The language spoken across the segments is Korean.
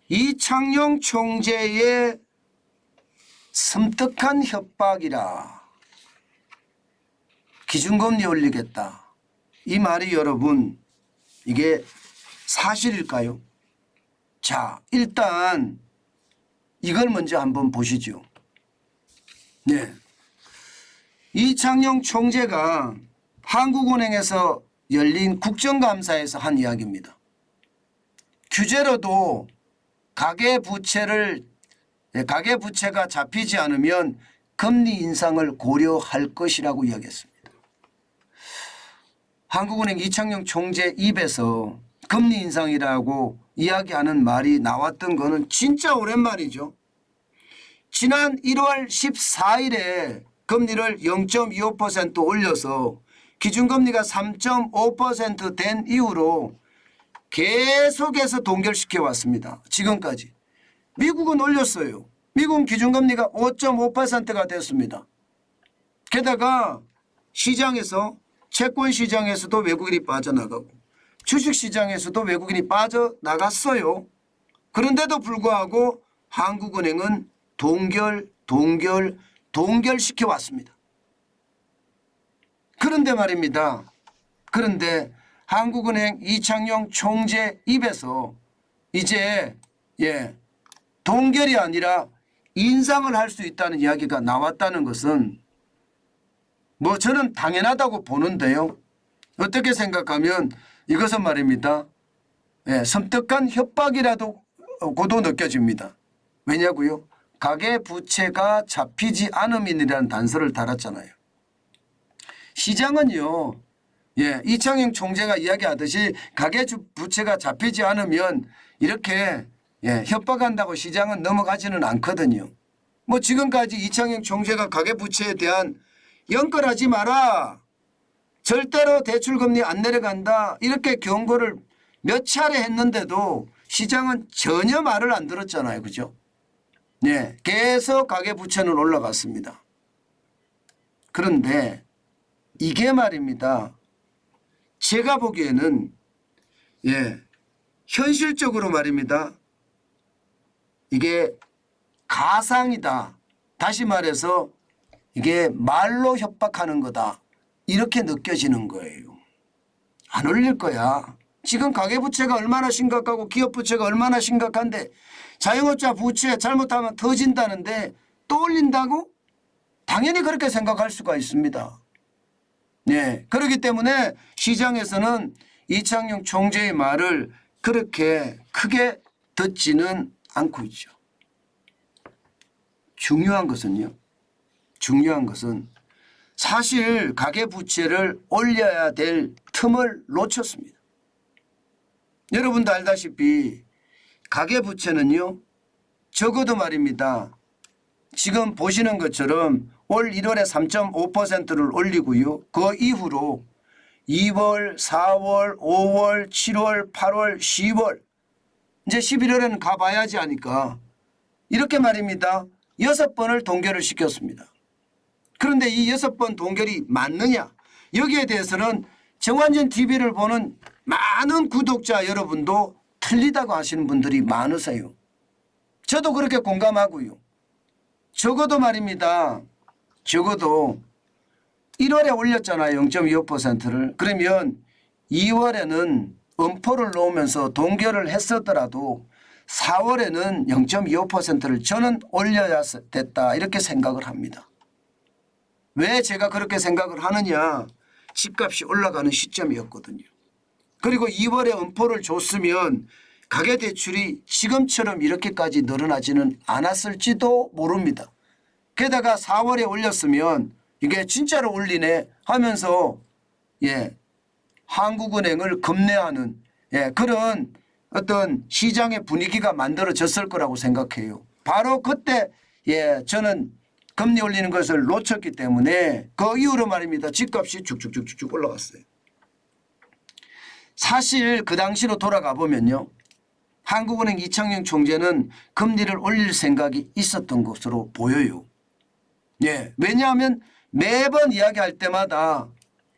이창용 총재의 섬뜩한 협박이라 기준금리 올리겠다. 이 말이 여러분 이게 사실일까요? 자, 일단 이걸 먼저 한번 보시죠. 네. 이창용 총재가 한국은행에서 열린 국정감사에서 한 이야기입니다. 규제로도 가계부채가 잡히지 않으면 금리 인상을 고려할 것이라고 이야기했습니다. 한국은행 이창용 총재 입에서 금리 인상이라고 이야기하는 말이 나왔던 거는 진짜 오랜만이죠. 지난 1월 14일에 금리를 0.25% 올려서 기준금리가 3.5% 된 이후로 계속해서 동결시켜 왔습니다. 지금까지. 미국은 올렸어요. 미국은 기준금리가 5.5%가 됐습니다. 게다가 시장에서 채권 시장에서도 외국인이 빠져나가고 주식시장에서도 외국인이 빠져나갔어요. 그런데도 불구하고 한국은행은 동결시켜 왔습니다. 그런데 말입니다. 그런데 한국은행 이창용 총재 입에서 이제 동결이 아니라 인상을 할 수 있다는 이야기가 나왔다는 것은 뭐 저는 당연하다고 보는데요. 어떻게 생각하면 이것은 말입니다. 섬뜩한 협박이라고도 느껴집니다. 왜냐고요? 가계부채가 잡히지 않음이라는 단서를 달았잖아요. 시장은요. 이창용 총재가 이야기하듯이 가계부채가 잡히지 않으면 이렇게 협박한다고 시장은 넘어가지는 않거든요. 뭐 지금까지 이창용 총재가 가계부채에 대한 연끌하지 마라. 절대로 대출금리 안 내려간다. 이렇게 경고를 몇 차례 했는데도 시장은 전혀 말을 안 들었잖아요. 그죠? 계속 가계부채는 올라갔습니다. 그런데 이게 말입니다. 제가 보기에는 현실적으로 말입니다. 이게 가상이다. 다시 말해서 이게 말로 협박하는 거다. 이렇게 느껴지는 거예요. 안 올릴 거야. 지금 가계부채가 얼마나 심각하고 기업부채가 얼마나 심각한데 자영업자 부채 잘못하면 터진다는데 또 올린다고? 당연히 그렇게 생각할 수가 있습니다. 그렇기 때문에 시장에서는 이창용 총재의 말을 그렇게 크게 듣지는 않고 있죠. 중요한 것은 사실 가계부채를 올려야 될 틈을 놓쳤습니다. 여러분도 알다시피 가계부채는요. 적어도 말입니다. 지금 보시는 것처럼 올 1월에 3.5%를 올리고요. 그 이후로 2월, 4월, 5월, 7월, 8월, 10월 이제 11월에는 가봐야지 하니까 이렇게 말입니다. 6번을 동결을 시켰습니다. 그런데 이 6번 동결이 맞느냐? 여기에 대해서는 정관전 TV를 보는 많은 구독자 여러분도 틀리다고 하시는 분들이 많으세요. 저도 그렇게 공감하고요. 적어도 말입니다. 적어도 1월에 올렸잖아요. 0.25%를. 그러면 2월에는 엄포를 놓으면서 동결을 했었더라도 4월에는 0.25%를 저는 올려야 됐다 이렇게 생각을 합니다. 왜 제가 그렇게 생각을 하느냐. 집값이 올라가는 시점이었거든요. 그리고 2월에 엄포를 줬으면 가계대출이 지금처럼 이렇게까지 늘어나지는 않았을지도 모릅니다. 게다가 4월에 올렸으면 이게 진짜로 올리네 하면서 한국은행을 겁내하는 그런 어떤 시장의 분위기가 만들어졌을 거라고 생각해요. 바로 그때 저는 금리 올리는 것을 놓쳤기 때문에 그 이후로 말입니다. 집값이 쭉쭉쭉쭉 올라갔어요. 사실 그 당시로 돌아가 보면요. 한국은행 이창용 총재는 금리를 올릴 생각이 있었던 것으로 보여요. 왜냐하면 매번 이야기할 때마다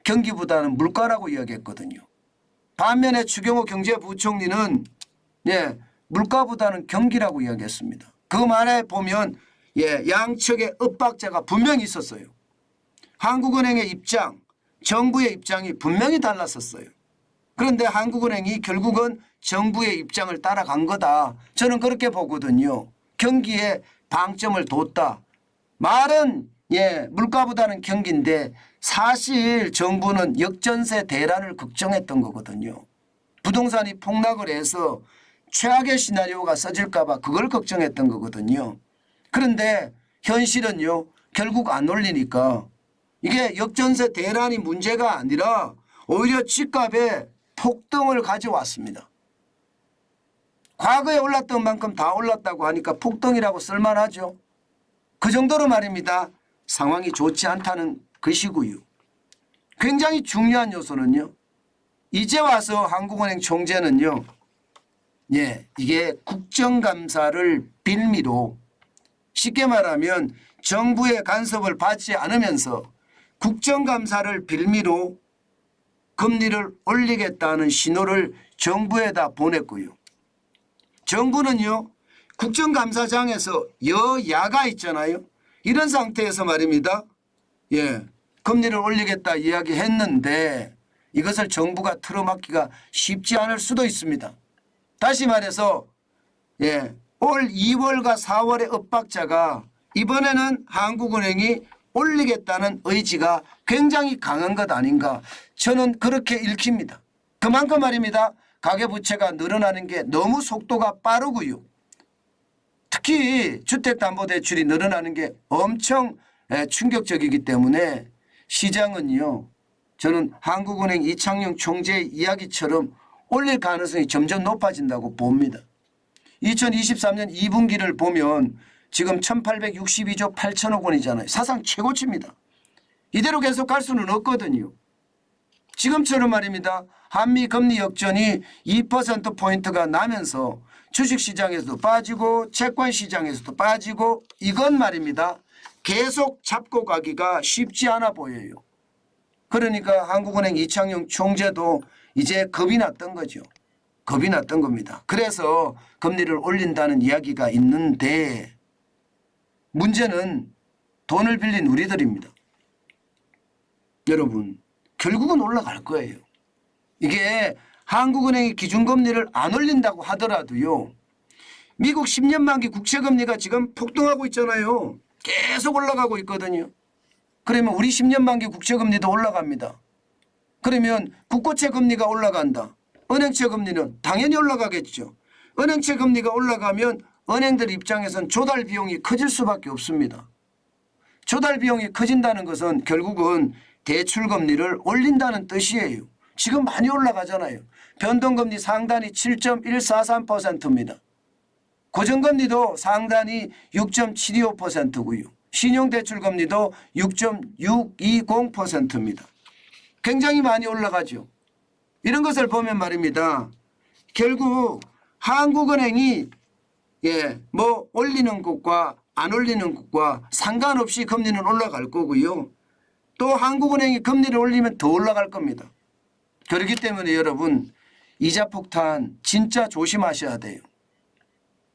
경기보다는 물가라고 이야기했거든요. 반면에 추경호 경제부총리는 물가보다는 경기라고 이야기했습니다. 그 말에 보면 양측의 엇박자가 분명히 있었어요. 한국은행의 입장, 정부의 입장이 분명히 달랐었어요. 그런데 한국은행이 결국은 정부의 입장을 따라간 거다. 저는 그렇게 보거든요. 경기에 방점을 뒀다. 말은 물가보다는 경기인데 사실 정부는 역전세 대란을 걱정했던 거거든요. 부동산이 폭락을 해서 최악의 시나리오가 써질까 봐 그걸 걱정했던 거거든요. 그런데 현실은요. 결국 안 올리니까 이게 역전세 대란이 문제가 아니라 오히려 집값에 폭등을 가져왔습니다. 과거에 올랐던 만큼 다 올랐다고 하니까 폭등이라고 쓸만하죠. 그 정도로 말입니다. 상황이 좋지 않다는 것이고요. 굉장히 중요한 요소는요. 이제 와서 한국은행 총재는요. 이게 국정감사를 빌미로 쉽게 말하면 정부의 간섭을 받지 않으면서 국정감사를 빌미로 금리를 올리겠다는 신호를 정부에다 보냈고요. 정부는요. 국정감사장에서 여야가 있잖아요. 이런 상태에서 말입니다. 금리를 올리겠다 이야기했는데 이것을 정부가 틀어막기가 쉽지 않을 수도 있습니다. 다시 말해서 올 2월과 4월의 엇박자가 이번에는 한국은행이 올리겠다는 의지가 굉장히 강한 것 아닌가 저는 그렇게 읽힙니다. 그만큼 말입니다. 가계부채가 늘어나는 게 너무 속도가 빠르고요. 특히 주택담보대출이 늘어나는 게 엄청 충격적이기 때문에 시장은요. 저는 한국은행 이창용 총재의 이야기처럼 올릴 가능성이 점점 높아진다고 봅니다. 2023년 2분기를 보면 지금 1862조 8천억 원이잖아요. 사상 최고치입니다. 이대로 계속 갈 수는 없거든요. 지금처럼 말입니다. 한미 금리 역전이 2%포인트가 나면서 주식시장에서도 빠지고 채권시장에서도 빠지고 이건 말입니다. 계속 잡고 가기가 쉽지 않아 보여요. 그러니까 한국은행 이창용 총재도 이제 겁이 났던 거죠. 겁이 났던 겁니다. 그래서 금리를 올린다는 이야기가 있는데 문제는 돈을 빌린 우리들입니다. 여러분 결국은 올라갈 거예요. 이게 한국은행이 기준금리를 안 올린다고 하더라도요. 미국 10년 만기 국채금리가 지금 폭등하고 있잖아요. 계속 올라가고 있거든요. 그러면 우리 10년 만기 국채금리도 올라갑니다. 그러면 국고채 금리가 올라간다. 은행채 금리는 당연히 올라가겠죠. 은행채 금리가 올라가면 은행들 입장에선 조달 비용이 커질 수밖에 없습니다. 조달 비용이 커진다는 것은 결국은 대출 금리를 올린다는 뜻이에요. 지금 많이 올라가잖아요. 변동금리 상단이 7.143%입니다. 고정금리도 상단이 6.725%고요. 신용대출금리도 6.620%입니다. 굉장히 많이 올라가죠. 이런 것을 보면 말입니다. 결국 한국은행이 올리는 것과 안 올리는 것과 상관없이 금리는 올라갈 거고요. 또 한국은행이 금리를 올리면 더 올라갈 겁니다. 그렇기 때문에 여러분 이자 폭탄 진짜 조심하셔야 돼요.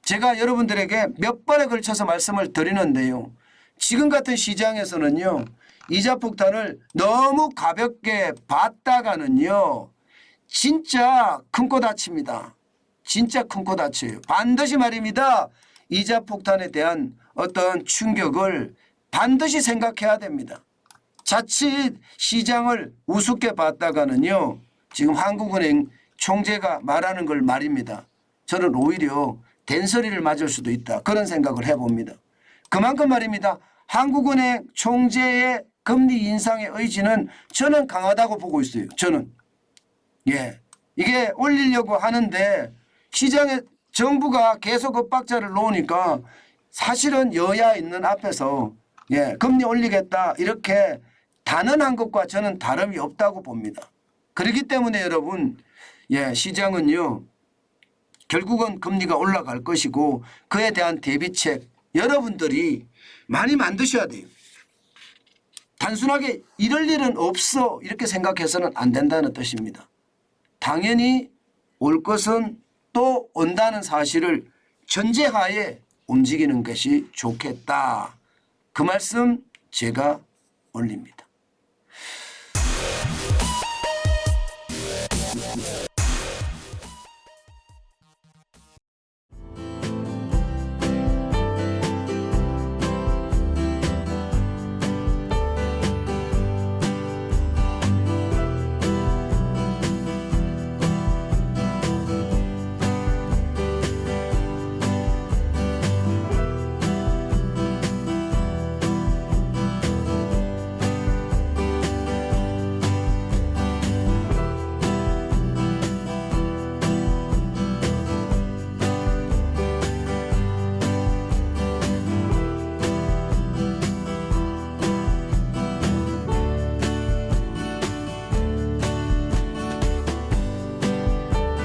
제가 여러분들에게 몇 번에 걸쳐서 말씀을 드리는데요. 지금 같은 시장에서는요. 이자 폭탄을 너무 가볍게 봤다가는요. 진짜 큰 코 다칩니다. 진짜 큰 코 다쳐요. 반드시 말입니다. 이자 폭탄에 대한 어떤 충격을 반드시 생각해야 됩니다. 자칫 시장을 우습게 봤다가는요. 지금 한국은행 총재가 말하는 걸 말입니다. 저는 오히려 된소리를 맞을 수도 있다. 그런 생각을 해봅니다. 그만큼 말입니다. 한국은행 총재의 금리 인상의 의지는 저는 강하다고 보고 있어요. 저는. 이게 올리려고 하는데 시장에 정부가 계속 엇박자를 놓으니까 사실은 여야 있는 앞에서 금리 올리겠다 이렇게 단언한 것과 저는 다름이 없다고 봅니다. 그렇기 때문에 여러분 시장은요. 결국은 금리가 올라갈 것이고 그에 대한 대비책 여러분들이 많이 만드셔야 돼요. 단순하게 이럴 일은 없어 이렇게 생각해서는 안 된다는 뜻입니다. 당연히 올 것은 또 온다는 사실을 전제하에 움직이는 것이 좋겠다. 그 말씀 제가 올립니다.